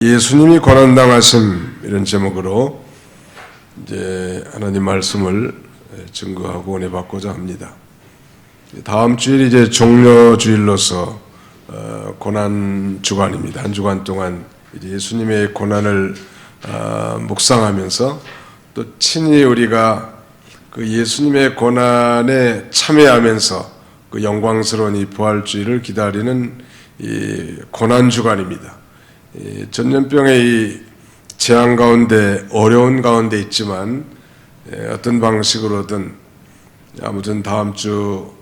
예수님이 고난당하심 이런 제목으로 이제 하나님 말씀을 증거하고 은혜 받고자 합니다. 다음 주일 이제 종료주일로서 고난 주간입니다. 한 주간 동안 이제 예수님의 고난을 묵상하면서 또 친히 우리가 그 예수님의 고난에 참여하면서 그 영광스러운 이 부활주일을 기다리는 이 고난 주간입니다. 전염병의 이 재앙 가운데 어려운 가운데 있지만 어떤 방식으로든 아무튼 다음 주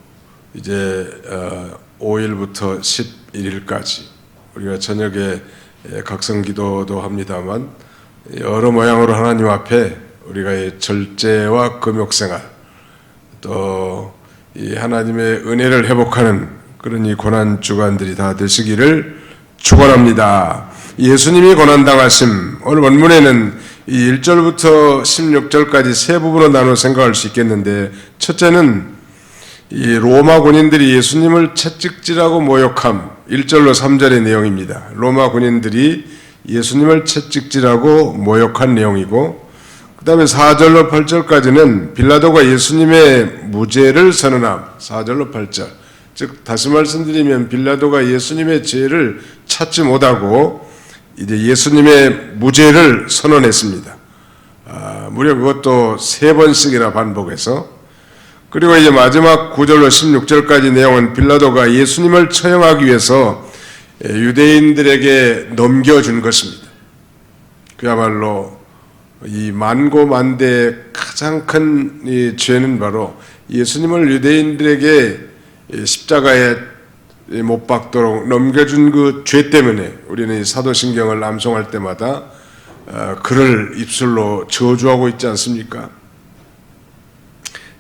이제 5일부터 11일까지 우리가 저녁에 각성기도도 합니다만 여러 모양으로 하나님 앞에 우리가 절제와 금욕생활 또 이 하나님의 은혜를 회복하는 그런 이 고난 주간들이 다 되시기를 축원합니다. 예수님이 고난당하심, 오늘 본문에는 이 1절부터 16절까지 세 부분으로 나눠 생각할 수 있겠는데, 첫째는 이 로마 군인들이 예수님을 채찍질하고 모욕함, 1절로 3절의 내용입니다. 로마 군인들이 예수님을 채찍질하고 모욕한 내용이고, 그 다음에 4절로 8절까지는 빌라도가 예수님의 무죄를 선언함, 4절로 8절. 즉 다시 말씀드리면 빌라도가 예수님의 죄를 찾지 못하고 이제 예수님의 무죄를 선언했습니다. 무려 그것도 3번씩이나 반복해서, 그리고 이제 마지막 9절로 16절까지 내용은 빌라도가 예수님을 처형하기 위해서 유대인들에게 넘겨준 것입니다. 그야말로 이 만고만대의 가장 큰 이 죄는 바로 예수님을 유대인들에게 십자가에 못 박도록 넘겨준 그 죄 때문에 우리는 이 사도신경을 암송할 때마다 그를 입술로 저주하고 있지 않습니까?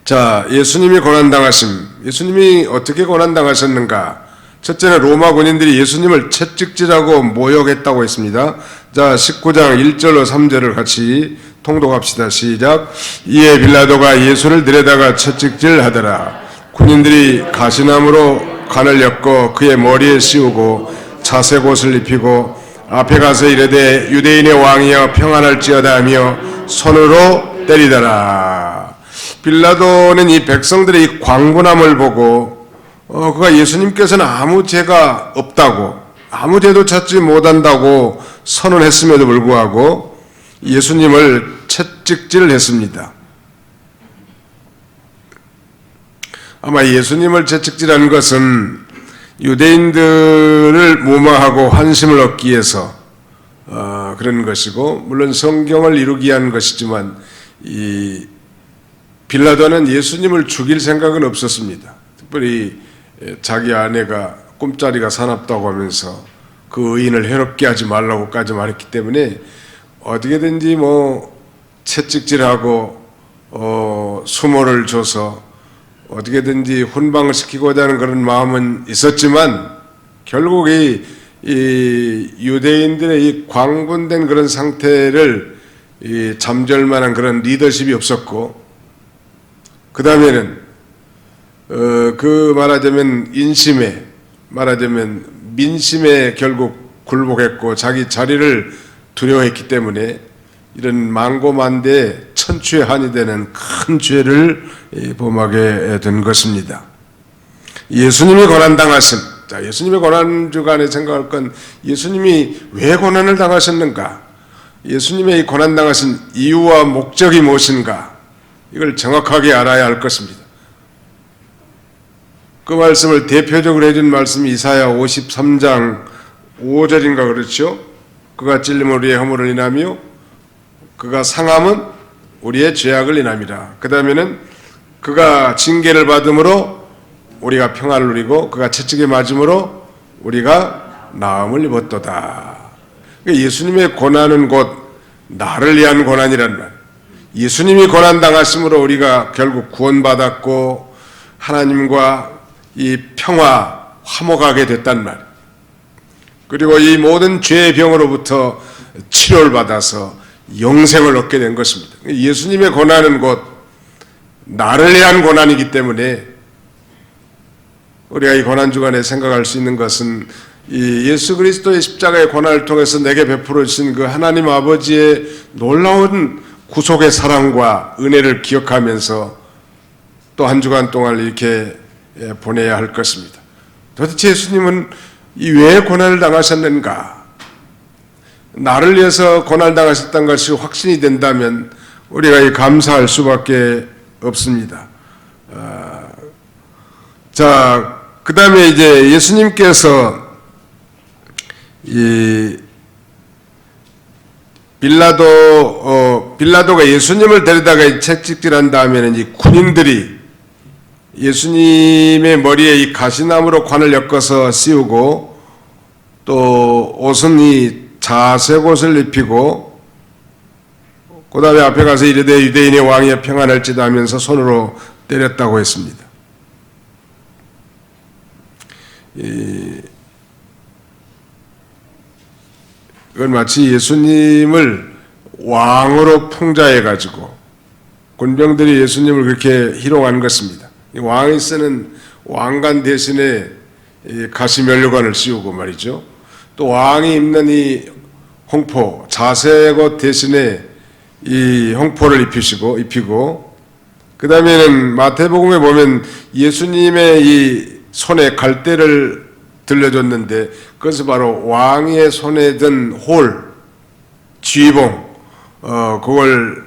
자, 예수님이 고난당하심, 예수님이 어떻게 고난당하셨는가? 첫째는 로마 군인들이 예수님을 채찍질하고 모욕했다고 했습니다. 자, 19장 1절로 3절을 같이 통독합시다. 시작. 이에 빌라도가 예수를 들여다가 채찍질하더라. 군인들이 가시나무로 관을 엮고 그의 머리에 씌우고 자색 옷을 입히고 앞에 가서 이르되 유대인의 왕이여 평안할지어다 하며 손으로 때리더라. 빌라도는 이 백성들의 이 광분함을 보고 그가 예수님께서는 아무 죄가 없다고, 아무 죄도 찾지 못한다고 선언했음에도 불구하고 예수님을 채찍질을 했습니다. 아마 예수님을 채찍질한 것은 유대인들을 무마하고 환심을 얻기 위해서 그런 것이고, 물론 성경을 이루기 위한 것이지만 이 빌라도는 예수님을 죽일 생각은 없었습니다. 특별히 자기 아내가 꿈자리가 사납다고 하면서 그 의인을 해롭게 하지 말라고까지 말했기 때문에 어떻게든지 채찍질하고 수모를 줘서 어떻게든지 훈방을 시키고자 하는 그런 마음은 있었지만 결국 이 유대인들의 이 광분된 그런 상태를 잠재울만한 그런 리더십이 없었고, 그 다음에는 그 말하자면 인심에, 말하자면 민심에 결국 굴복했고 자기 자리를 두려워했기 때문에 이런 만고만대의 천추의 한이 되는 큰 죄를 범하게 된 것입니다. 예수님이 고난당하심. 자, 예수님의 고난 주간에 생각할 건 예수님이 왜 고난을 당하셨는가? 예수님의 이 고난당하신 이유와 목적이 무엇인가? 이걸 정확하게 알아야 할 것입니다. 그 말씀을 대표적으로 해준 말씀이 이사야 53장 5절인가 그렇죠? 그가 찔림은 우리의 허물을 인하며 그가 상함은 우리의 죄악을 인함이라. 그 다음에는 그가 징계를 받음으로 우리가 평안을 누리고 그가 채찍에 맞음으로 우리가 나음을 입었도다. 예수님의 고난은 곧 나를 위한 고난이란 말. 예수님이 고난당하심으로 우리가 결국 구원받았고 하나님과 이 평화, 화목하게 됐단 말. 그리고 이 모든 죄의 병으로부터 치료를 받아서 영생을 얻게 된 것입니다. 예수님의 고난은 곧 나를 위한 고난이기 때문에 우리가 이 고난 주간에 생각할 수 있는 것은 이 예수 그리스도의 십자가의 고난을 통해서 내게 베풀어 주신 그 하나님 아버지의 놀라운 구속의 사랑과 은혜를 기억하면서 또 한 주간 동안 이렇게 보내야 할 것입니다. 도대체 예수님은 왜 고난을 당하셨는가? 나를 위해서 고난을 당하셨다는 것이 확신이 된다면 우리가 감사할 수밖에 없습니다. 자, 그 다음에 이제 예수님께서 이 빌라도가 예수님을 데려다가 채찍질한 다음에는 이 군인들이 예수님의 머리에 이 가시나무로 관을 엮어서 씌우고 또 옷은 이 자색 옷을 입히고 그 다음에 앞에 가서 이르되 유대인의 왕이여 평안할지다 하면서 손으로 때렸다고 했습니다. 이건 마치 예수님을 왕으로 풍자해가지고 군병들이 예수님을 그렇게 희롱한 것입니다. 왕이 쓰는 왕관 대신에 가시면류관을 씌우고 말이죠. 또 왕이 입는 이 홍포, 자색 옷 대신에 이 홍포를 입히고 그 다음에는 마태복음에 보면 예수님의 이 손에 갈대를 들려줬는데 그것은 바로 왕의 손에 든 홀, 쥐봉, 그걸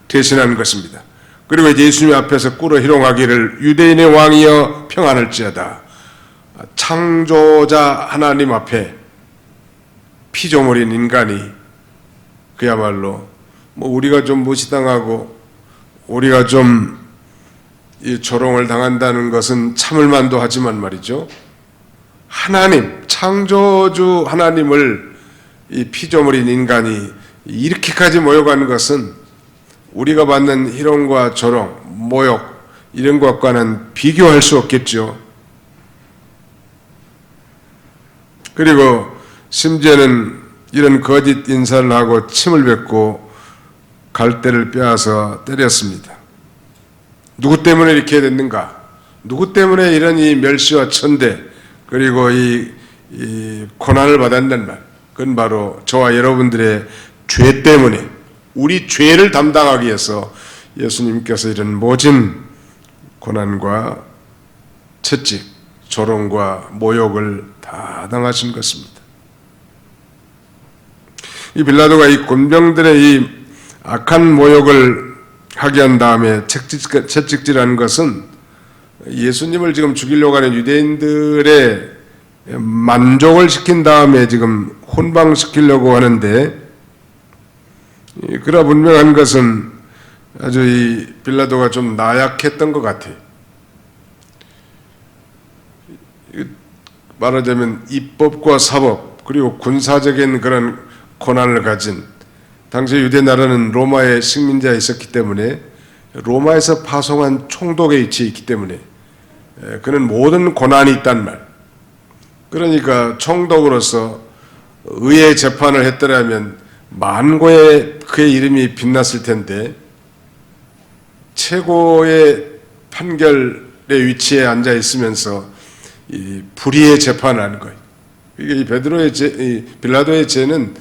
대신하는 것입니다. 그리고 이제 예수님 앞에서 꿇어 희롱하기를 유대인의 왕이여 평안할지어다. 창조자 하나님 앞에 피조물인 인간이 그야말로 뭐 우리가 좀 무시당하고 우리가 좀 이 조롱을 당한다는 것은 참을 만도 하지만 말이죠. 하나님, 창조주 하나님을 이 피조물인 인간이 이렇게까지 모욕하는 것은 우리가 받는 희롱과 조롱, 모욕 이런 것과는 비교할 수 없겠죠. 그리고 심지어는 이런 거짓 인사를 하고 침을 뱉고 갈대를 빼앗아 때렸습니다. 누구 때문에 이렇게 됐는가? 누구 때문에 이런 이 멸시와 천대 그리고 이 고난을 받았는 말, 그건 바로 저와 여러분들의 죄 때문에 우리 죄를 담당하기 위해서 예수님께서 이런 모진 고난과 채찍, 조롱과 모욕을 다 당하신 것입니다. 이 빌라도가 이 군병들의 이 악한 모욕을 하게 한 다음에 채찍질하는 것은 예수님을 지금 죽이려고 하는 유대인들의 만족을 시킨 다음에 지금 혼방시키려고 하는데, 그러나 분명한 것은 아주 이 빌라도가 좀 나약했던 것 같아요. 말하자면 입법과 사법 그리고 군사적인 그런 권한을 가진, 당시 유대 나라는 로마의 식민지에 있었기 때문에 로마에서 파송한 총독에 위치해 있기 때문에 그는 모든 권한이 있단 말. 그러니까 총독으로서 의회 재판을 했더라면 만고의 그의 이름이 빛났을 텐데 최고의 판결의 위치에 앉아 있으면서 이 불의의 재판을 하는 거예요. 이게 이 빌라도의 죄는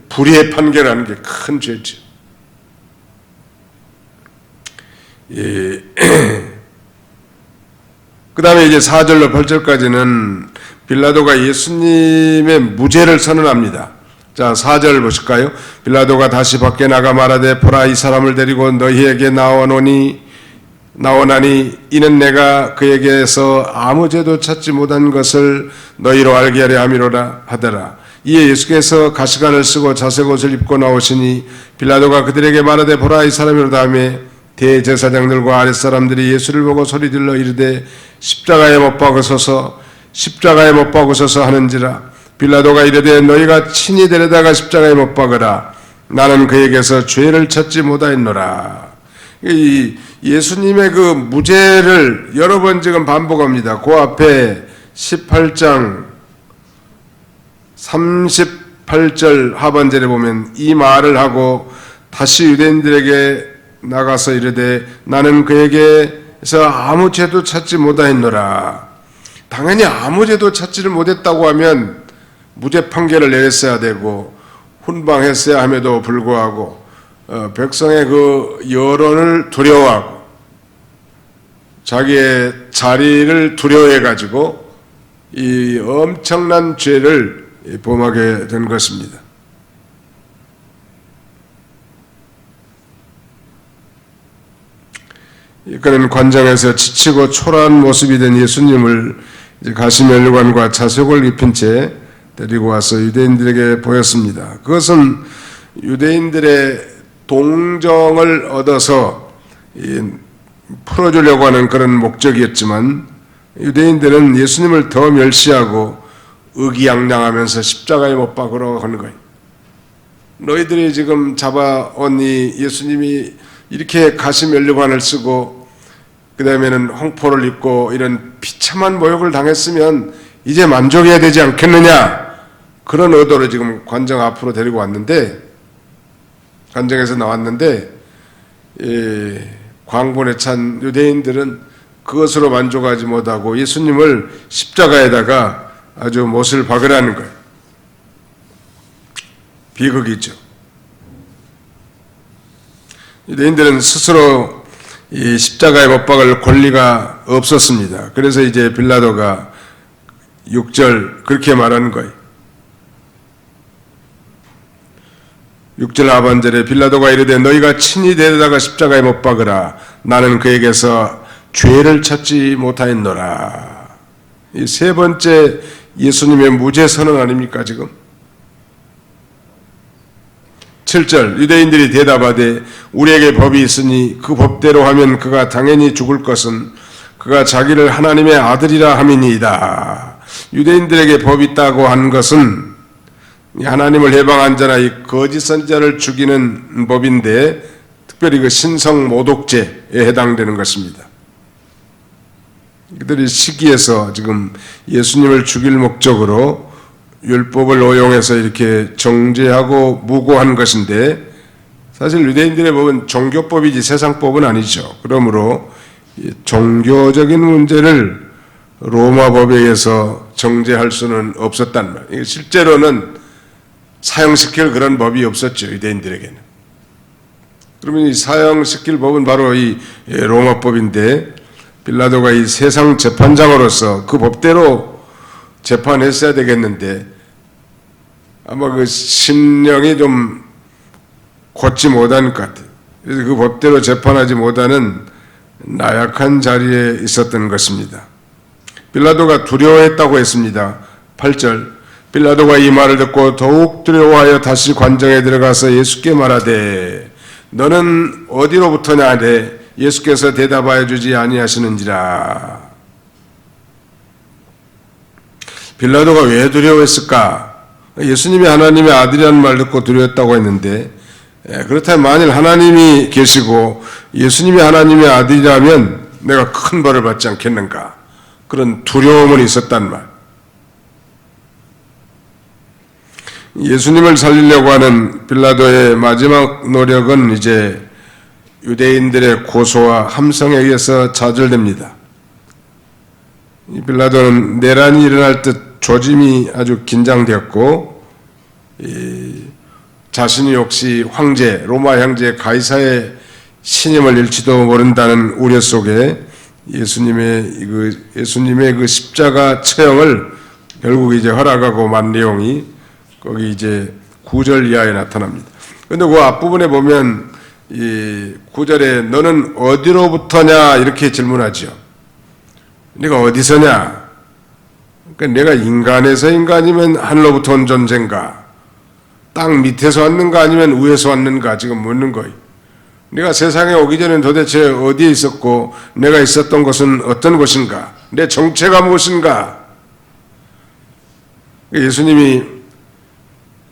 불의의 판결하는 게 큰 죄죠. 그 다음에 이제 4절로 8절까지는 빌라도가 예수님의 무죄를 선언합니다. 자, 4절 보실까요? 빌라도가 다시 밖에 나가 말하되 보라, 이 사람을 데리고 너희에게 나오나니 이는 내가 그에게서 아무 죄도 찾지 못한 것을 너희로 알게 하려 함이로라 하더라. 이에 예수께서 가시관을 쓰고 자색 옷을 입고 나오시니 빌라도가 그들에게 말하되 보라, 이 사람이로다 하며 대제사장들과 아랫사람들이 예수를 보고 소리질러 이르되 십자가에 못 박으소서 하는지라. 빌라도가 이르되 너희가 친히 데려다가 십자가에 못 박으라. 나는 그에게서 죄를 찾지 못하였노라. 이 예수님의 그 무죄를 여러 번 지금 반복합니다. 그 앞에 18장 38절 하반절에 보면 이 말을 하고 다시 유대인들에게 나가서 이르되 나는 그에게서 아무 죄도 찾지 못하였노라. 당연히 아무 죄도 찾지를 못했다고 하면 무죄 판결을 내렸어야 되고 훈방했어야 함에도 불구하고 백성의 그 여론을 두려워하고 자기의 자리를 두려워해 가지고 이 엄청난 죄를 범하게 된 것입니다. 그는 관장에서 지치고 초라한 모습이 된 예수님을 이제 가시면류관과 자색을 입힌 채 데리고 와서 유대인들에게 보였습니다. 그것은 유대인들의 동정을 얻어서 풀어주려고 하는 그런 목적이었지만 유대인들은 예수님을 더 멸시하고 의기양양하면서 십자가에 못 박으러 하는 거예요. 너희들이 지금 잡아온 이 예수님이 이렇게 가시면류관을 쓰고 그 다음에는 홍포를 입고 이런 비참한 모욕을 당했으면 이제 만족해야 되지 않겠느냐, 그런 의도로 지금 관정 앞으로 데리고 왔는데, 관정에서 나왔는데 광분에 찬 유대인들은 그것으로 만족하지 못하고 예수님을 십자가에다가 아주 못을 박으라는 거예요. 비극이죠. 유대인들은 스스로 이 십자가에 못 박을 권리가 없었습니다. 그래서 이제 빌라도가 6절 그렇게 말하는 거예요. 6절 하반절에 빌라도가 이르되 너희가 친히 데려다가 십자가에 못 박으라. 나는 그에게서 죄를 찾지 못하였노라. 이 세 번째 예수님의 무죄 선언 아닙니까 지금? 7절 유대인들이 대답하되 우리에게 법이 있으니 그 법대로 하면 그가 당연히 죽을 것은 그가 자기를 하나님의 아들이라 함이니이다. 유대인들에게 법이 있다고 한 것은 하나님을 해방한 자나 이 거짓 선지자를 죽이는 법인데 특별히 그 신성 모독죄에 해당되는 것입니다. 그들이 시기에서 지금 예수님을 죽일 목적으로 율법을 오용해서 이렇게 정죄하고 무고한 것인데 사실 유대인들의 법은 종교법이지 세상법은 아니죠. 그러므로 종교적인 문제를 로마법에 의해서 정죄할 수는 없었단 말이에요. 실제로는 사형시킬 그런 법이 없었죠. 유대인들에게는. 그러면 이 사형시킬 법은 바로 이 로마법인데 빌라도가 이 세상 재판장으로서 그 법대로 재판했어야 되겠는데 아마 그 심령이 좀 곧지 못한 것 같아요. 그래서 그 법대로 재판하지 못하는 나약한 자리에 있었던 것입니다. 빌라도가 두려워했다고 했습니다. 8절 빌라도가 이 말을 듣고 더욱 두려워하여 다시 관정에 들어가서 예수께 말하되 너는 어디로부터냐 하되 예수께서 대답하여 주지 아니하시는지라. 빌라도가 왜 두려워했을까? 예수님이 하나님의 아들이라는 말 듣고 두려웠다고 했는데 그렇다면 만일 하나님이 계시고 예수님이 하나님의 아들이라면 내가 큰 벌을 받지 않겠는가? 그런 두려움은 있었단 말. 예수님을 살리려고 하는 빌라도의 마지막 노력은 이제 유대인들의 고소와 함성에 의해서 좌절됩니다. 빌라도는 내란이 일어날 듯 조짐이 아주 긴장되었고 자신이 혹시 황제, 로마 황제 가이사의 신임을 잃지도 모른다는 우려 속에 예수님의 그 십자가 처형을 결국 이제 허락하고 만 내용이 거기 이제 9절 이하에 나타납니다. 그런데 그 앞부분에 보면 이 9절에 너는 어디로부터냐 이렇게 질문하죠. 네가 어디서냐? 그러니까 내가 인간에서 인간이면 하늘로부터 온 존재인가? 땅 밑에서 왔는가 아니면 위에서 왔는가 지금 묻는 거예요. 내가 세상에 오기 전에 도대체 어디에 있었고 내가 있었던 곳은 어떤 곳인가? 내 정체가 무엇인가? 예수님이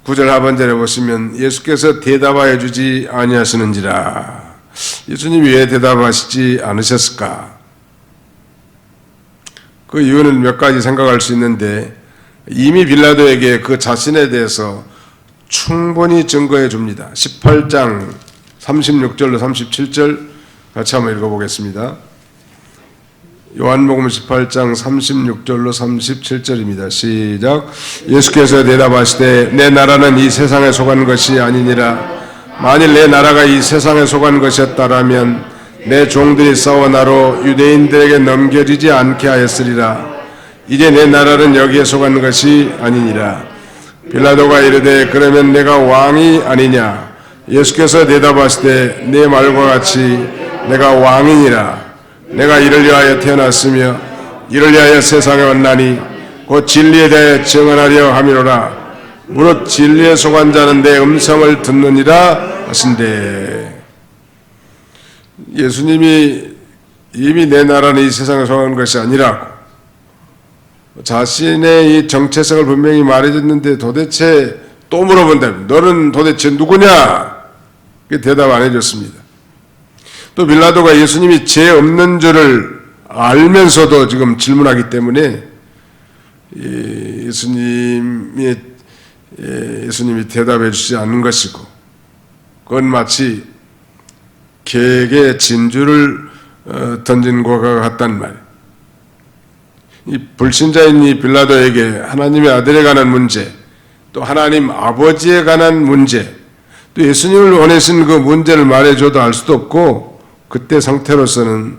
9절 하반절에 보시면 예수께서 대답하여 주지 아니하시는지라. 예수님이 왜 대답하시지 않으셨을까? 그 이유는 몇 가지 생각할 수 있는데 이미 빌라도에게 그 자신에 대해서 충분히 증거해 줍니다. 18장 36절로 37절 같이 한번 읽어보겠습니다. 요한복음 18장 36절로 37절입니다. 시작. 예수께서 대답하시되 내 나라는 이 세상에 속한 것이 아니니라. 만일 내 나라가 이 세상에 속한 것이었다라면 내 종들이 싸워 나로 유대인들에게 넘겨지지 않게 하였으리라. 이제 내 나라는 여기에 속한 것이 아니니라. 빌라도가 이르되 그러면 내가 왕이 아니냐? 예수께서 대답하시되 네 말과 같이 내가 왕이니라. 내가 이를 위하여 태어났으며 이를 위하여 세상에 왔나니 곧 진리에 대해 증언하려 함이로라. 무릇 진리에 속한 자는 내 음성을 듣느니라 하신대. 예수님이 이미 내 나라는 이 세상에 속한 것이 아니라고 자신의 이 정체성을 분명히 말해줬는데 도대체 또 물어본다면 너는 도대체 누구냐? 대답 안 해줬습니다. 또 빌라도가 예수님이 죄 없는 줄을 알면서도 지금 질문하기 때문에 예수님이 대답해 주지 않는 것이고 그건 마치 개에게 진주를 던진 것과 같단 말이에요. 이 불신자인 이 빌라도에게 하나님의 아들에 관한 문제, 또 하나님 아버지에 관한 문제, 또 예수님을 원하신 그 문제를 말해줘도 알 수도 없고 그때 상태로서는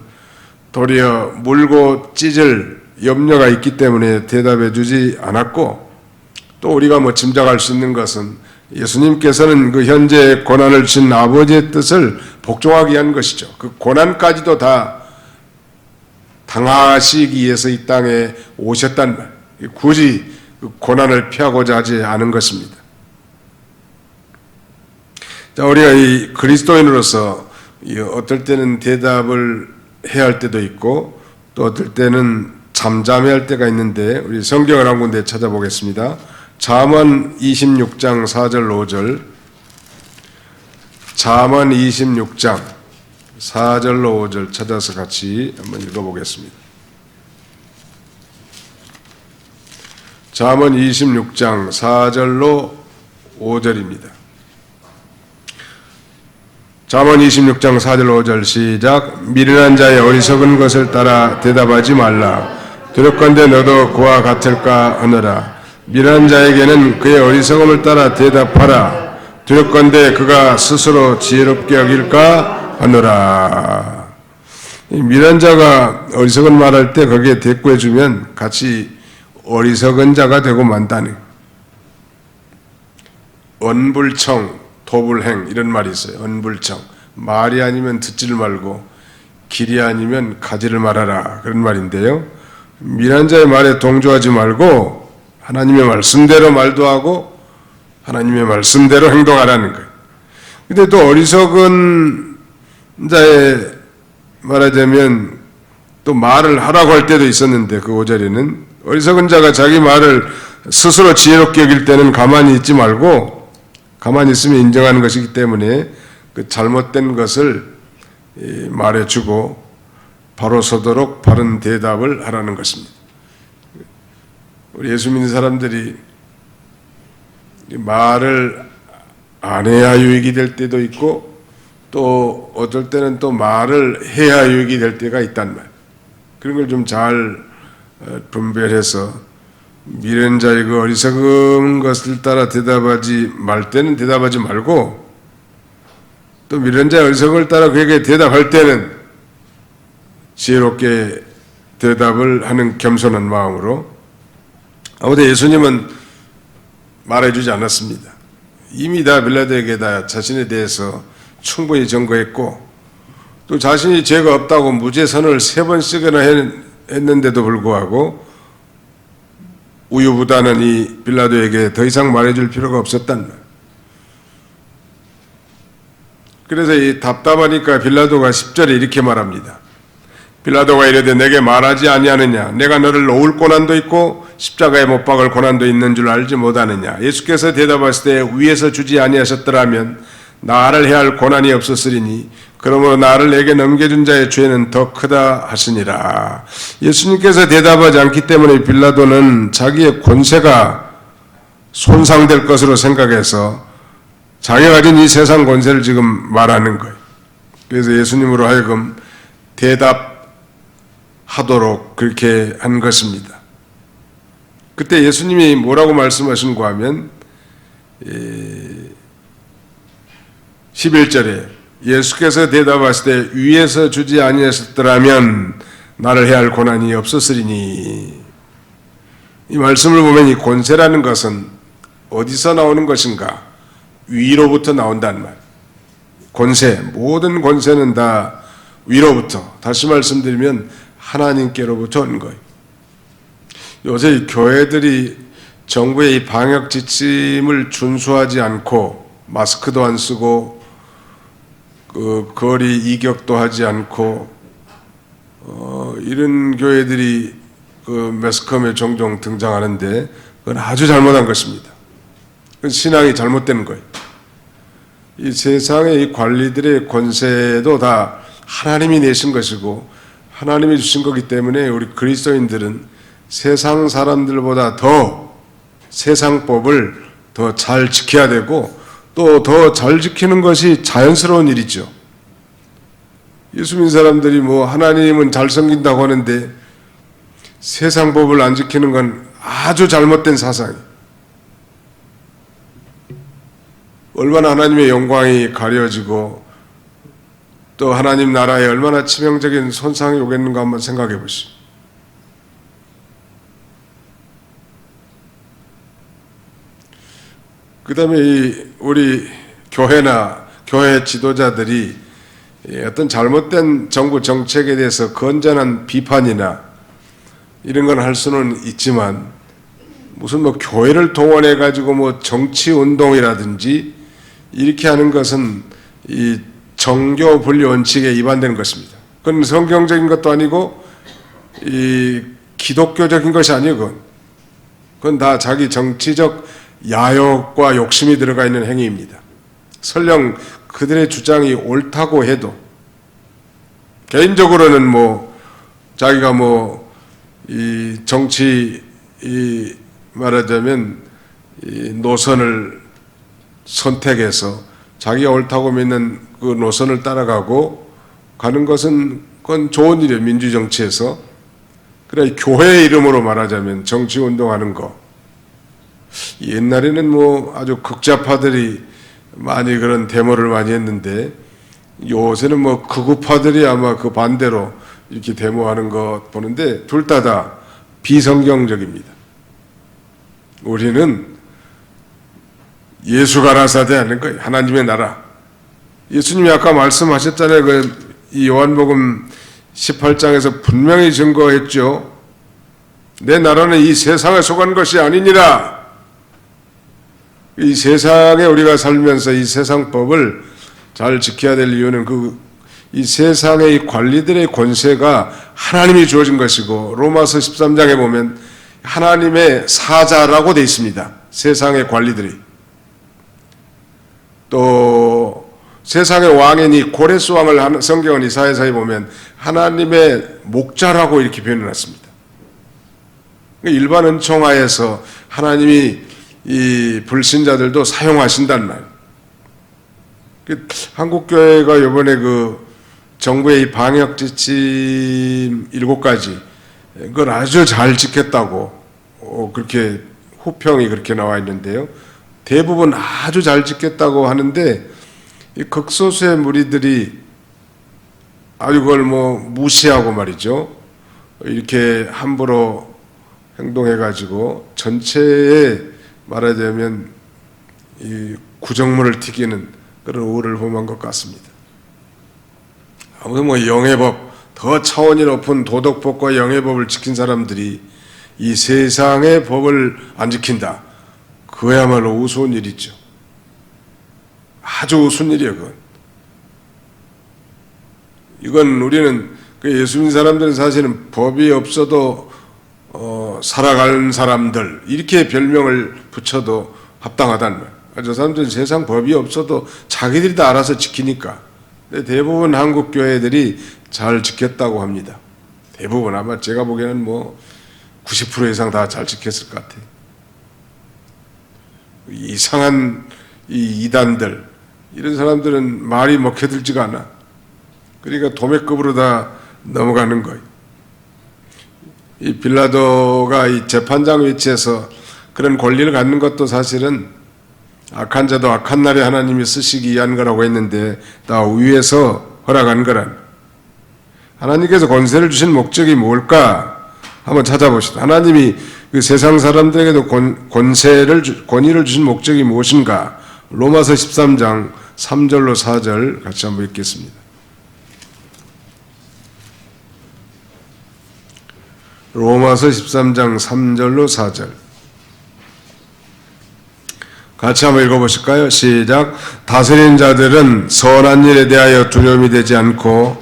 도리어 물고 찢을 염려가 있기 때문에 대답해 주지 않았고 또 우리가 짐작할 수 있는 것은 예수님께서는 그 현재 고난을 주신 아버지의 뜻을 복종하기 위한 것이죠. 그 고난까지도 다 당하시기 위해서 이 땅에 오셨단 말. 굳이 그 고난을 피하고자 하지 않은 것입니다. 자, 우리가 이 그리스도인으로서 어떨 때는 대답을 해야 할 때도 있고 또 어떨 때는 잠잠해야 할 때가 있는데 우리 성경을 한 군데 찾아보겠습니다. 잠언 26장 4절 5절 잠언 26장 4절로 5절 찾아서 같이 한번 읽어보겠습니다. 잠언 26장 4절로 5절입니다. 잠언 26장 4절 5절 시작. 미련한 자의 어리석은 것을 따라 대답하지 말라. 두렵건대 너도 그와 같을까 하느라. 미련한 자에게는 그의 어리석음을 따라 대답하라. 두렵건대 그가 스스로 지혜롭게 여길까 하느라. 미련한 자가 어리석은 말할 때 거기에 대꾸해주면 같이 어리석은 자가 되고 만다는 언불청 도불행 이런 말이 있어요. 언불청 말이 아니면 듣지를 말고 길이 아니면 가지를 말아라 그런 말인데요. 미련한 자의 말에 동조하지 말고 하나님의 말씀대로 말도 하고 하나님의 말씀대로 행동하라는 거예요. 근데 또 어리석은 자의 말하자면 또 말을 하라고 할 때도 있었는데 그 5절에는 어리석은 자가 자기 말을 스스로 지혜롭게 여길 때는 가만히 있지 말고 가만히 있으면 인정하는 것이기 때문에 그 잘못된 것을 말해주고 바로 서도록 바른 대답을 하라는 것입니다. 우리 예수 믿는 사람들이 말을 안 해야 유익이 될 때도 있고 또 어떨 때는 또 말을 해야 유익이 될 때가 있단 말이에요. 그런 걸 좀 잘 분별해서 미련한 자의 그 어리석은 것을 따라 대답하지 말 때는 대답하지 말고 또 미련한 자의 어리석음을 따라 그에게 대답할 때는 지혜롭게 대답을 하는 겸손한 마음으로. 아무튼 예수님은 말해주지 않았습니다. 이미 다 빌라도에게 다 자신에 대해서 충분히 증거했고 또 자신이 죄가 없다고 무죄 선언을 3번씩이나 했는데도 불구하고 우유부단한 이 빌라도에게 더 이상 말해줄 필요가 없었단 말. 그래서 이 답답하니까 빌라도가 10절에 이렇게 말합니다. 빌라도가 이르되 내게 말하지 아니하느냐? 내가 너를 놓을 고난도 있고 십자가에 못 박을 고난도 있는 줄 알지 못하느냐? 예수께서 대답하실 때 위에서 주지 아니하셨더라면 나를 해야 할 고난이 없었으리니 그러므로 나를 내게 넘겨준 자의 죄는 더 크다 하시니라. 예수님께서 대답하지 않기 때문에 빌라도는 자기의 권세가 손상될 것으로 생각해서 자기가 가진 이 세상 권세를 지금 말하는 거예요. 그래서 예수님으로 하여금 대답하게 하도록 그렇게 한 것입니다. 그때 예수님이 뭐라고 말씀하신가 하면 11절에 예수께서 대답하시되 위에서 주지 아니하셨더라면 나를 해할 고난이 없었으리니. 이 말씀을 보면 이 권세라는 것은 어디서 나오는 것인가? 위로부터 나온다는 말. 권세, 모든 권세는 다 위로부터, 다시 말씀드리면 하나님께로부터 온 거예요. 요새 이 교회들이 정부의 이 방역 지침을 준수하지 않고 마스크도 안 쓰고 거리 이격도 하지 않고 이런 교회들이 매스컴에 종종 등장하는데 그건 아주 잘못한 것입니다. 그건 신앙이 잘못된 거예요. 이 세상의 이 관리들의 권세도 다 하나님이 내신 것이고 하나님이 주신 거기 때문에 우리 그리스도인들은 세상 사람들보다 더 세상법을 더 잘 지켜야 되고 또 더 잘 지키는 것이 자연스러운 일이죠. 예수 믿는 사람들이 뭐 하나님은 잘 섬긴다고 하는데 세상법을 안 지키는 건 아주 잘못된 사상이에요. 얼마나 하나님의 영광이 가려지고 또 하나님 나라에 얼마나 치명적인 손상이 오겠는가 한번 생각해 보시오. 그 다음에 우리 교회나 교회 지도자들이 어떤 잘못된 정부 정책에 대해서 건전한 비판이나 이런 건 할 수는 있지만 무슨 뭐 교회를 동원해 가지고 뭐 정치 운동이라든지 이렇게 하는 것은 이 정교 분리 원칙에 위반되는 것입니다. 그건 성경적인 것도 아니고 이 기독교적인 것이 아니고 그건 다 자기 정치적 야욕과 욕심이 들어가 있는 행위입니다. 설령 그들의 주장이 옳다고 해도 개인적으로는 뭐 자기가 뭐 이 정치 이 말하자면 이 노선을 선택해서 자기가 옳다고 믿는 그 노선을 따라가고 가는 것은 그건 좋은 일이에요. 민주정치에서. 그래 교회 이름으로 말하자면 정치 운동하는 거 옛날에는 뭐 아주 극좌파들이 많이 그런 데모를 많이 했는데 요새는 뭐 극우파들이 아마 그 반대로 이렇게 데모하는 것 보는데 둘 다 비성경적입니다. 우리는 예수가 알아서 하는 거예요. 하나님의 나라. 예수님이 아까 말씀하셨잖아요. 이 요한복음 18장에서 분명히 증거했죠. 내 나라는 이 세상에 속한 것이 아니니라. 이 세상에 우리가 살면서 이 세상 법을 잘 지켜야 될 이유는 이 세상의 이 관리들의 권세가 하나님이 주어진 것이고 로마서 13장에 보면 하나님의 사자라고 되어 있습니다. 세상의 관리들이. 또 세상의 왕인 이 고레스 왕을 성경은 이사야서에 보면 하나님의 목자라고 이렇게 표현해놨습니다. 일반 은총하에서 하나님이 이 불신자들도 사용하신단 말이에요. 한국교회가 이번에 정부의 이 방역 지침 7가지 그걸 아주 잘 지켰다고 그렇게 호평이 그렇게 나와 있는데요. 대부분 아주 잘 지켰다고 하는데 이 극소수의 무리들이 아주 그걸 뭐 무시하고 말이죠. 이렇게 함부로 행동해가지고 전체에 말하자면 이 구정물을 튀기는 그런 우를 범한 것 같습니다. 아무튼 뭐 영해법, 더 차원이 높은 도덕법과 영해법을 지킨 사람들이 이 세상의 법을 안 지킨다. 그야말로 우스운 일이죠. 아주 우스운 일이에요, 그건. 이건 우리는 예수 믿는 사람들은 사실은 법이 없어도 살아가는 사람들 이렇게 별명을 붙여도 합당하다는 말. 저 사람들은 세상 법이 없어도 자기들이 다 알아서 지키니까. 근데 대부분 한국 교회들이 잘 지켰다고 합니다. 대부분 아마 제가 보기에는 뭐 90% 이상 다 잘 지켰을 것 같아요. 이상한 이 이단들 이런 사람들은 말이 먹혀들지가 않아. 그러니까 도매급으로 다 넘어가는 거예요. 이 빌라도가 이 재판장 위치에서 그런 권리를 갖는 것도 사실은 악한 자도 악한 날에 하나님이 쓰시기 위한 거라고 했는데 다 위에서 허락한 거란. 하나님께서 권세를 주신 목적이 뭘까 한번 찾아보시다. 하나님이 그 세상 사람들에게도 권위를 주신 목적이 무엇인가? 로마서 13장 3절로 4절 같이 한번 읽겠습니다. 로마서 13장 3절로 4절 같이 한번 읽어보실까요? 시작. 다스리는 자들은 선한 일에 대하여 두려움이 되지 않고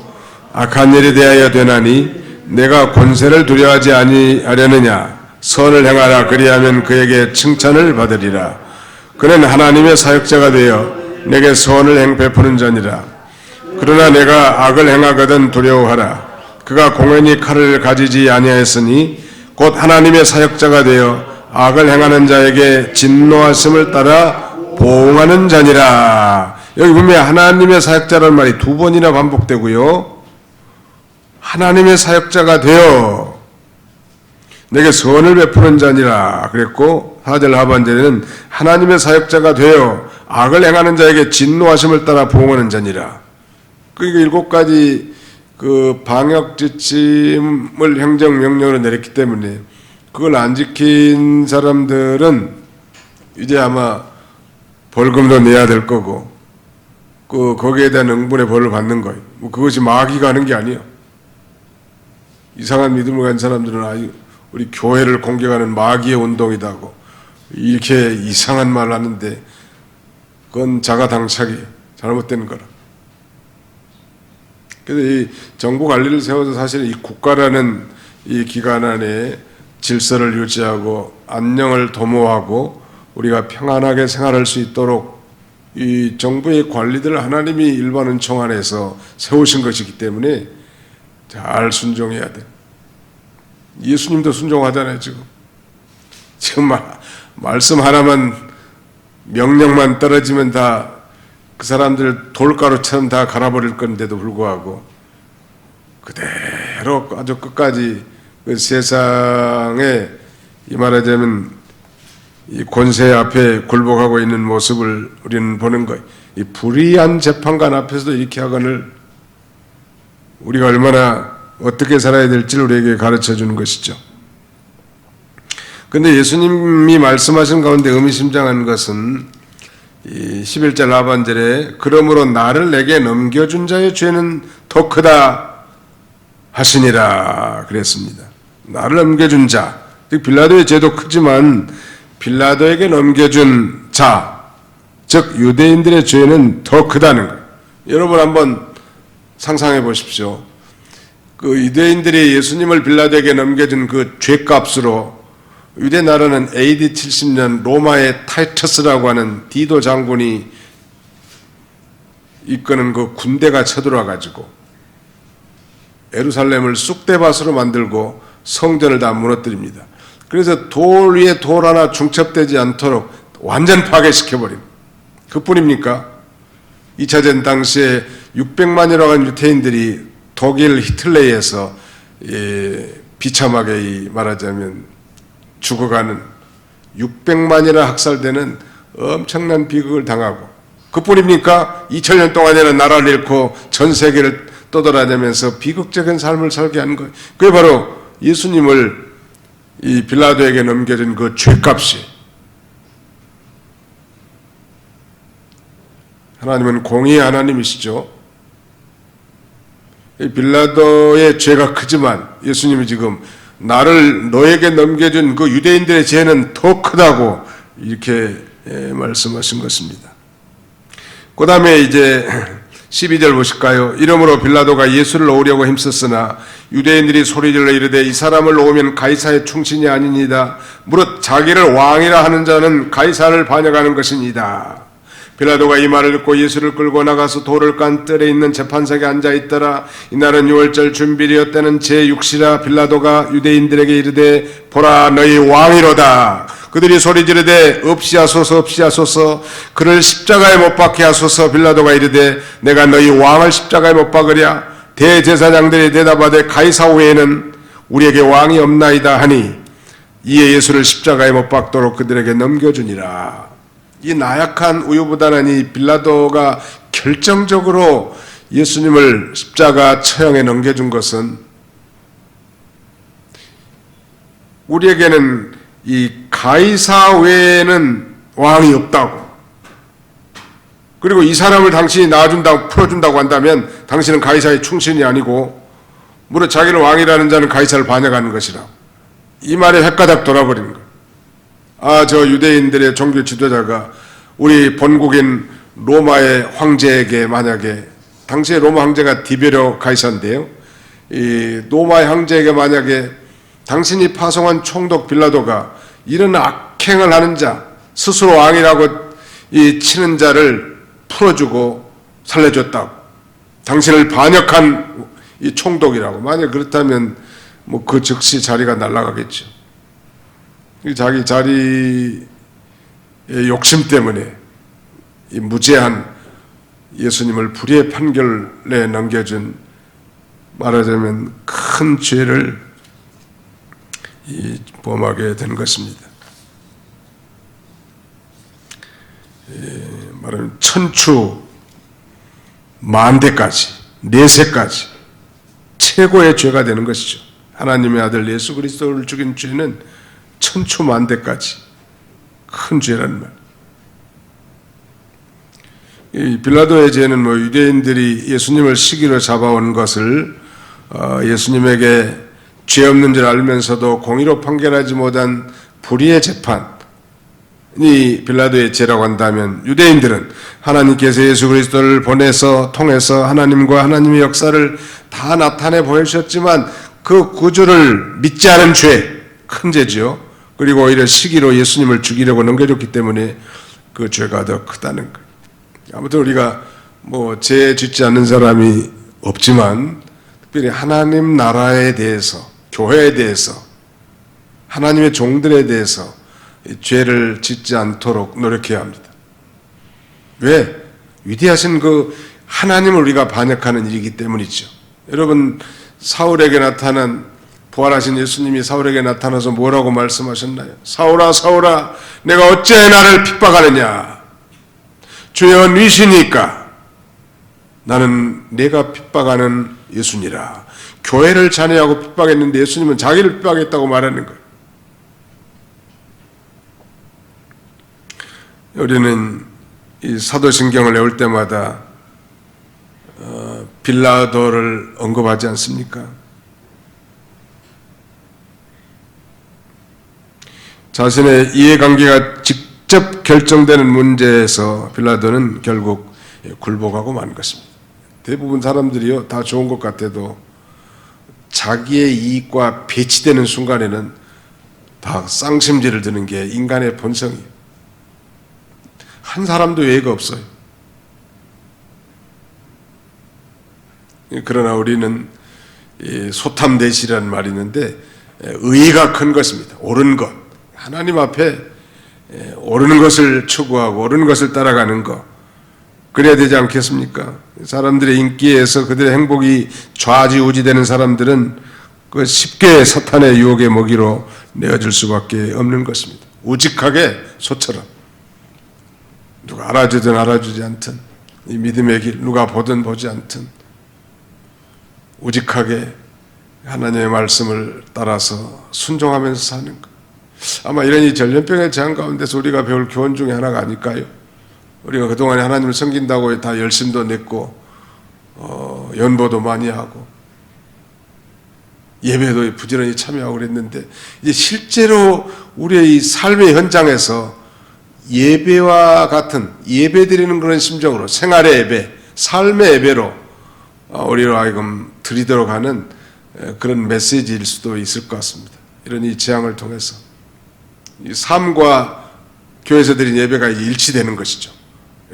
악한 일에 대하여 되나니 내가 권세를 두려워하지 아니하려느냐. 선을 행하라. 그리하면 그에게 칭찬을 받으리라. 그는 하나님의 사역자가 되어 내게 선을 베푸는 자니라. 그러나 내가 악을 행하거든 두려워하라. 그가 공연히 칼을 가지지 아니하였으니 곧 하나님의 사역자가 되어 악을 행하는 자에게 진노하심을 따라 보응하는 자니라. 여기 보면 하나님의 사역자라는 말이 두 번이나 반복되고요. 하나님의 사역자가 되어 내게 선을 베푸는 자니라 그랬고 4절 하반절에는 하나님의 사역자가 되어 악을 행하는 자에게 진노하심을 따라 보응하는 자니라. 그러니까 7가지 그 방역 지침을 행정명령으로 내렸기 때문에 그걸 안 지킨 사람들은 이제 아마 벌금도 내야 될 거고 거기에 대한 응분의 벌을 받는 거예요. 뭐 그것이 마귀가 하는 게 아니에요. 이상한 믿음을 가진 사람들은 우리 교회를 공격하는 마귀의 운동이다고 이렇게 이상한 말을 하는데 그건 자가당착이에요. 잘못된 거라. 그래서 이 정부 관리를 세워서 사실 이 국가라는 이 기관 안에 질서를 유지하고 안녕을 도모하고 우리가 평안하게 생활할 수 있도록 이 정부의 관리들을 하나님이 일반 은총 안에서 세우신 것이기 때문에 잘 순종해야 돼. 예수님도 순종하잖아요. 지금 말씀 하나만 명령만 떨어지면 다 그 사람들 돌가루처럼 다 갈아버릴 건데도 불구하고 그대로 아주 끝까지 그 세상에 이 말하자면 이 권세 앞에 굴복하고 있는 모습을 우리는 보는 거예요. 이 불의한 재판관 앞에서도 이렇게 하거늘 우리가 얼마나 어떻게 살아야 될지를 우리에게 가르쳐 주는 것이죠. 그런데 예수님이 말씀하신 가운데 의미심장한 것은 이 11절 하반절에 그러므로 나를 내게 넘겨준 자의 죄는 더 크다 하시니라 그랬습니다. 나를 넘겨준 자, 즉 빌라도의 죄도 크지만 빌라도에게 넘겨준 자, 즉 유대인들의 죄는 더 크다는 거예요. 여러분 한번 상상해 보십시오. 그 유대인들이 예수님을 빌라도에게 넘겨준 그 죄값으로 유대 나라는 AD 70년 로마의 타이터스라고 하는 디도 장군이 이끄는 그 군대가 쳐들어와 가지고 예루살렘을 쑥대밭으로 만들고 성전을 다 무너뜨립니다. 그래서 돌 위에 돌 하나 중첩되지 않도록 완전 파괴시켜버린 그뿐입니까? 2차 대전 당시에 600만이라고 하는 유태인들이 독일 히틀러에서 비참하게 말하자면 죽어가는 600만이나 학살되는 엄청난 비극을 당하고 그뿐입니까? 2000년 동안이나 나라를 잃고 전 세계를 떠돌아다니면서 비극적인 삶을 살게 한 거예요. 그게 바로 예수님을 이 빌라도에게 넘겨준 그 죄값이. 하나님은 공의의 하나님이시죠. 이 빌라도의 죄가 크지만 예수님이 지금 나를 너에게 넘겨준 그 유대인들의 죄는 더 크다고 이렇게 말씀하신 것입니다. 그 다음에 이제 12절 보실까요? 이러므로 빌라도가 예수를 놓으려고 힘썼으나 유대인들이 소리질러 이르되 이 사람을 놓으면 가이사의 충신이 아니니이다. 무릇 자기를 왕이라 하는 자는 가이사를 반역하는 것이니이다. 빌라도가 이 말을 듣고 예수를 끌고 나가서 돌을 깐 뜰에 있는 재판석에 앉아있더라. 이날은 유월절 준비되었 때는 제6시라. 빌라도가 유대인들에게 이르되 보라 너희 왕이로다. 그들이 소리 지르되 없이하소서 없이하소서 그를 십자가에 못 박게 하소서. 빌라도가 이르되 내가 너희 왕을 십자가에 못 박으랴. 대제사장들이 대답하되 가이사 외에는 우리에게 왕이 없나이다 하니 이에 예수를 십자가에 못 박도록 그들에게 넘겨주니라. 이 나약한 우유부단한 이 빌라도가 결정적으로 예수님을 십자가 처형에 넘겨준 것은 우리에게는 이 가이사 외에는 왕이 없다고, 그리고 이 사람을 당신이 낳아준다고 풀어준다고 한다면 당신은 가이사의 충신이 아니고 무릇 자기를 왕이라는 자는 가이사를 반역하는 것이라. 이 말에 헷가닥 돌아버리는 거예요. 저 유대인들의 종교 지도자가 우리 본국인 로마의 황제에게 만약에, 당시에 로마 황제가 디베rio 가이사인데요, 이 로마의 황제에게 만약에 당신이 파송한 총독 빌라도가 이런 악행을 하는 자, 스스로 왕이라고 이 치는 자를 풀어주고 살려줬다고, 당신을 반역한 이 총독이라고, 만약 그렇다면 뭐 그 즉시 자리가 날아가겠죠. 자기 자리의 욕심 때문에 이 무죄한 예수님을 불의의 판결에 넘겨준, 말하자면 큰 죄를 범하게 된 것입니다. 말하면 천추 만대까지, 내세까지 최고의 죄가 되는 것이죠. 하나님의 아들 예수 그리스도를 죽인 죄는 천추 만대까지 큰 죄라는 말. 이 빌라도의 죄는 뭐 유대인들이 예수님을 시기로 잡아온 것을 예수님에게 죄 없는 줄 알면서도 공의로 판결하지 못한 불의의 재판이 빌라도의 죄라고 한다면, 유대인들은 하나님께서 예수 그리스도를 통해서 하나님과 하나님의 역사를 다 나타내 보여주셨지만 그 구주를 믿지 않은 죄, 큰 죄지요. 그리고 오히려 시기로 예수님을 죽이려고 넘겨줬기 때문에 그 죄가 더 크다는 거예요. 아무튼 우리가 뭐 죄 짓지 않는 사람이 없지만 특별히 하나님 나라에 대해서, 교회에 대해서, 하나님의 종들에 대해서 죄를 짓지 않도록 노력해야 합니다. 왜? 위대하신 그 하나님을 우리가 반역하는 일이기 때문이죠. 여러분, 사울에게 나타난, 부활하신 예수님이 사울에게 나타나서 뭐라고 말씀하셨나요? 사울아 사울아 내가 어찌 나를 핍박하느냐? 주여 니시니까 나는 내가 핍박하는 예수니라. 교회를 잔해하고 핍박했는데 예수님은 자기를 핍박했다고 말하는 거예요. 우리는 이 사도신경을 외울 때마다 빌라도를 언급하지 않습니까? 자신의 이해관계가 직접 결정되는 문제에서 빌라도는 결국 굴복하고 만 것입니다. 대부분 사람들이요, 다 좋은 것 같아도 자기의 이익과 배치되는 순간에는 다 쌍심지를 드는 게 인간의 본성이에요. 한 사람도 예의가 없어요. 그러나 우리는 소탐대실이라는 말이 있는데 의의가 큰 것입니다. 옳은 것, 하나님 앞에 옳은 것을 추구하고 옳은 것을 따라가는 것, 그래야 되지 않겠습니까? 사람들의 인기에서 그들의 행복이 좌지우지되는 사람들은 그 쉽게 사탄의 유혹의 먹이로 내어줄 수밖에 없는 것입니다. 우직하게 소처럼 누가 알아주든 알아주지 않든 이 믿음의 길 누가 보든 보지 않든 우직하게 하나님의 말씀을 따라서 순종하면서 사는 것. 아마 이런 이 전염병의 재앙 가운데서 우리가 배울 교훈 중에 하나가 아닐까요? 우리가 그동안에 하나님을 섬긴다고 다 열심도 냈고 연보도 많이 하고 예배도 부지런히 참여하고 그랬는데 이제 실제로 우리의 이 삶의 현장에서 예배와 같은 예배 드리는 그런 심정으로 생활의 예배, 삶의 예배로 우리로 하여금 드리도록 하는 그런 메시지일 수도 있을 것 같습니다. 이런 이 재앙을 통해서 이 삶과 교회에서 드린 예배가 일치되는 것이죠.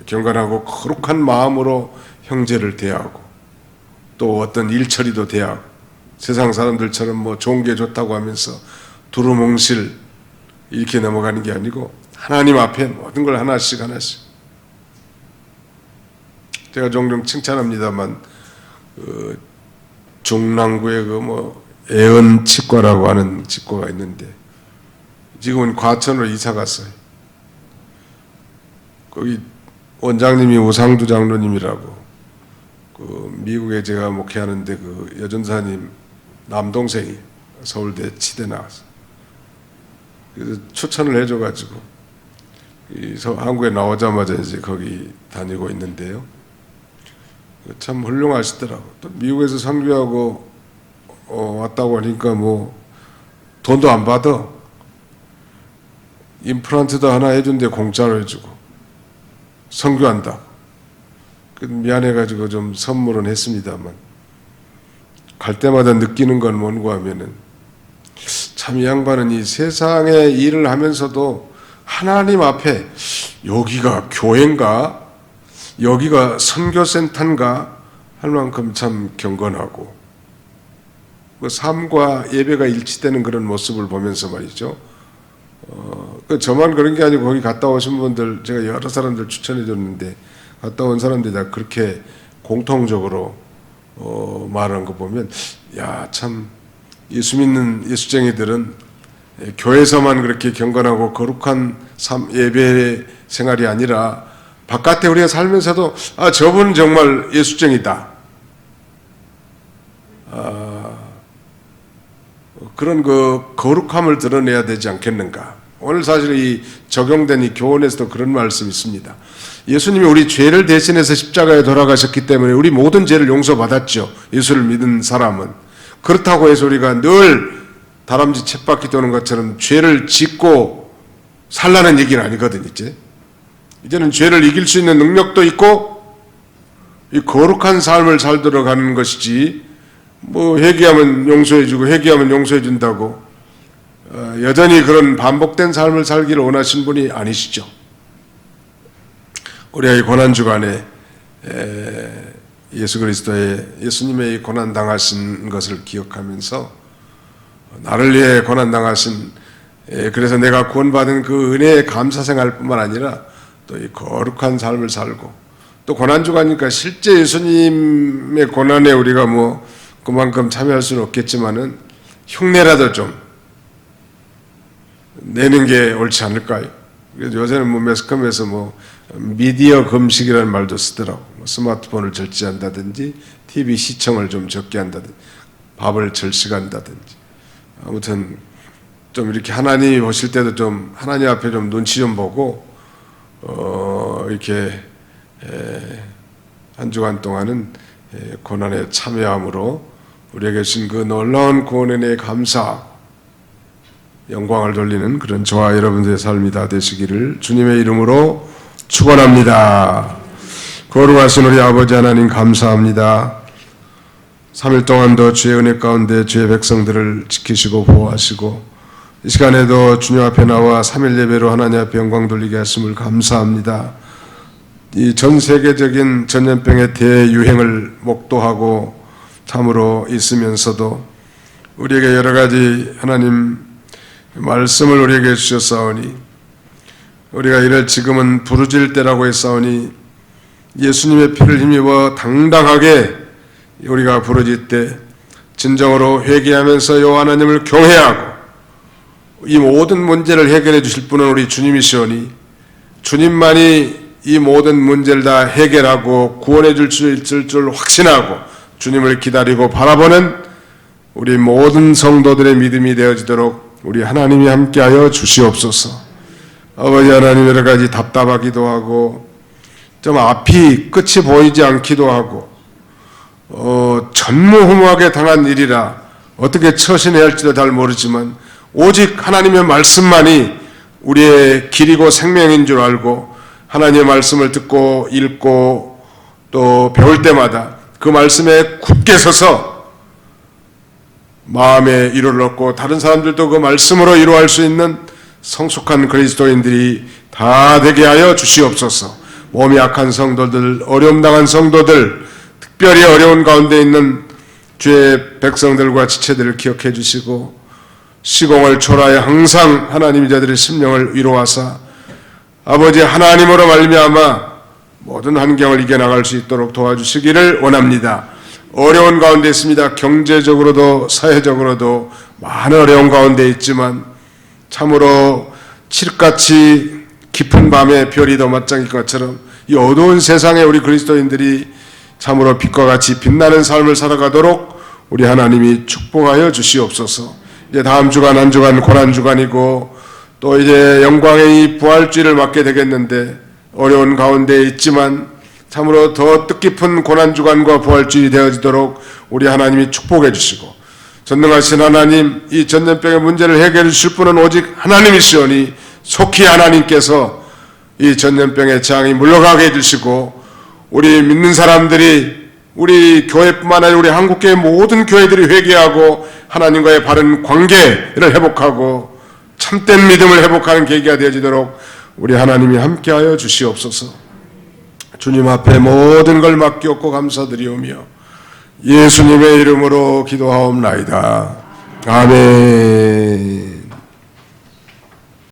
경건하고 거룩한 마음으로 형제를 대하고 또 어떤 일처리도 대하고 세상 사람들처럼 뭐 좋은 게 좋다고 하면서 두루뭉실 이렇게 넘어가는 게 아니고 하나님 앞에 모든 걸 하나씩 제가 종종 칭찬합니다만 중랑구의 그 뭐 애언 치과라고 하는 치과가 있는데 지금은 과천으로 이사 갔어요. 거기 원장님이 우상두 장로님이라고 그 미국에 제가 목회하는데 그 여전사님 남동생이 서울대 치대 나왔어. 그래서 추천을 해줘가지고 한국에 나오자마자 이제 거기 다니고 있는데요. 참 훌륭하시더라고. 또 미국에서 선교하고 왔다고 하니까 뭐 돈도 안 받아. 임플란트도 하나 해준대 공짜로 해주고 선교한다. 미안해가지고 좀 선물은 했습니다만 갈 때마다 느끼는 건 뭔가 하면은 참 이 양반은 이 세상에 일을 하면서도 하나님 앞에 여기가 교회인가 여기가 선교센터인가 할 만큼 참 경건하고 그 삶과 예배가 일치되는 그런 모습을 보면서 말이죠. 저만 그런 게 아니고 거기 갔다 오신 분들 제가 여러 사람들 추천해 줬는데 갔다 온 사람들이 다 그렇게 공통적으로 말하는 거 보면 야, 참 예수 믿는 예수쟁이들은 교회에서만 그렇게 경건하고 거룩한 예배 생활이 아니라 바깥에 우리가 살면서도 아, 저분은 정말 예수쟁이다. 그런 그 거룩함을 드러내야 되지 않겠는가. 오늘 사실 이 적용된 이 교훈에서도 그런 말씀이 있습니다. 예수님이 우리 죄를 대신해서 십자가에 돌아가셨기 때문에 우리 모든 죄를 용서받았죠. 예수를 믿은 사람은. 그렇다고 해서 우리가 늘 다람쥐 쳇바퀴 도는 것처럼 죄를 짓고 살라는 얘기는 아니거든, 이제. 이제는 죄를 이길 수 있는 능력도 있고 이 거룩한 삶을 살도록 하는 것이지 뭐 회개하면 용서해주고 회개하면 용서해준다고 여전히 그런 반복된 삶을 살기를 원하신 분이 아니시죠. 우리가 이 고난주간에 예수 그리스도의 예수님의 이 고난당하신 것을 기억하면서 나를 위해 고난당하신 그래서 내가 구원받은 그 은혜의 감사생활뿐만 아니라 또 이 거룩한 삶을 살고 또 고난주간이니까 실제 예수님의 고난에 우리가 뭐 그만큼 참여할 수는 없겠지만은 흉내라도 좀 내는 게 옳지 않을까요? 그래서 요새는 뭐 매스컴에서 뭐 미디어 금식이라는 말도 쓰더라고. 뭐 스마트폰을 절제한다든지 TV 시청을 좀 적게 한다든지 밥을 절식한다든지 아무튼 좀 이렇게 하나님이 보실 때도 좀 하나님 앞에 좀 눈치 좀 보고 이렇게 한 주간 동안은 고난에 참여함으로 우리에게 주신 그 놀라운 구원에 감사 영광을 돌리는 그런 저와 여러분들의 삶이 다 되시기를 주님의 이름으로 축원합니다. 거룩하신 우리 아버지 하나님 감사합니다. 3일 동안도 주의 은혜 가운데 주의 백성들을 지키시고 보호하시고 이 시간에도 주님 앞에 나와 3일 예배로 하나님 앞에 영광 돌리게 하심을 감사합니다. 이 전 세계적인 전염병의 대유행을 목도하고 참으로 있으면서도 우리에게 여러 가지 하나님 말씀을 우리에게 주셨사오니 우리가 이를 지금은 부르짖을 때라고 했사오니 예수님의 피를 힘입어 당당하게 우리가 부르짖을 때 진정으로 회개하면서 여호와 하나님을 경외하고 이 모든 문제를 해결해 주실 분은 우리 주님이시오니 주님만이 이 모든 문제를 다 해결하고 구원해 줄 수 있을 줄 확신하고 주님을 기다리고 바라보는 우리 모든 성도들의 믿음이 되어지도록 우리 하나님이 함께하여 주시옵소서. 아버지 하나님 여러 가지 답답하기도 하고 좀 앞이 끝이 보이지 않기도 하고 전무후무하게 당한 일이라 어떻게 처신해야 할지도 잘 모르지만 오직 하나님의 말씀만이 우리의 길이고 생명인 줄 알고 하나님의 말씀을 듣고 읽고 또 배울 때마다 그 말씀에 굳게 서서 마음에 위로를 얻고 다른 사람들도 그 말씀으로 위로할 수 있는 성숙한 그리스도인들이 다 되게 하여 주시옵소서. 몸이 약한 성도들, 어려움 당한 성도들, 특별히 어려운 가운데 있는 주의 백성들과 지체들을 기억해 주시고 시공을 초라해 항상 하나님 자들의 심령을 위로하사 아버지 하나님으로 말미암아 모든 환경을 이겨나갈 수 있도록 도와주시기를 원합니다. 어려운 가운데 있습니다. 경제적으로도 사회적으로도 많은 어려운 가운데 있지만 참으로 칠흑같이 깊은 밤에 별이 더 맞짱인 것처럼 이 어두운 세상에 우리 그리스도인들이 참으로 빛과 같이 빛나는 삶을 살아가도록 우리 하나님이 축복하여 주시옵소서. 이제 다음 주간 한 주간 고난 주간이고 또 이제 영광의 이 부활주의를 맞게 되겠는데 어려운 가운데 있지만 참으로 더 뜻깊은 고난 주간과 부활주의 되어지도록 우리 하나님이 축복해 주시고 전능하신 하나님 이 전염병의 문제를 해결해 주실 분은 오직 하나님이시오니 속히 하나님께서 이 전염병의 재앙이 물러가게 해주시고 우리 믿는 사람들이 우리 교회뿐만 아니라 우리 한국교회 모든 교회들이 회개하고 하나님과의 바른 관계를 회복하고 참된 믿음을 회복하는 계기가 되어지도록 우리 하나님이 함께하여 주시옵소서. 주님 앞에 모든 걸 맡기옵고 감사드리오며 예수님의 이름으로 기도하옵나이다. 아멘.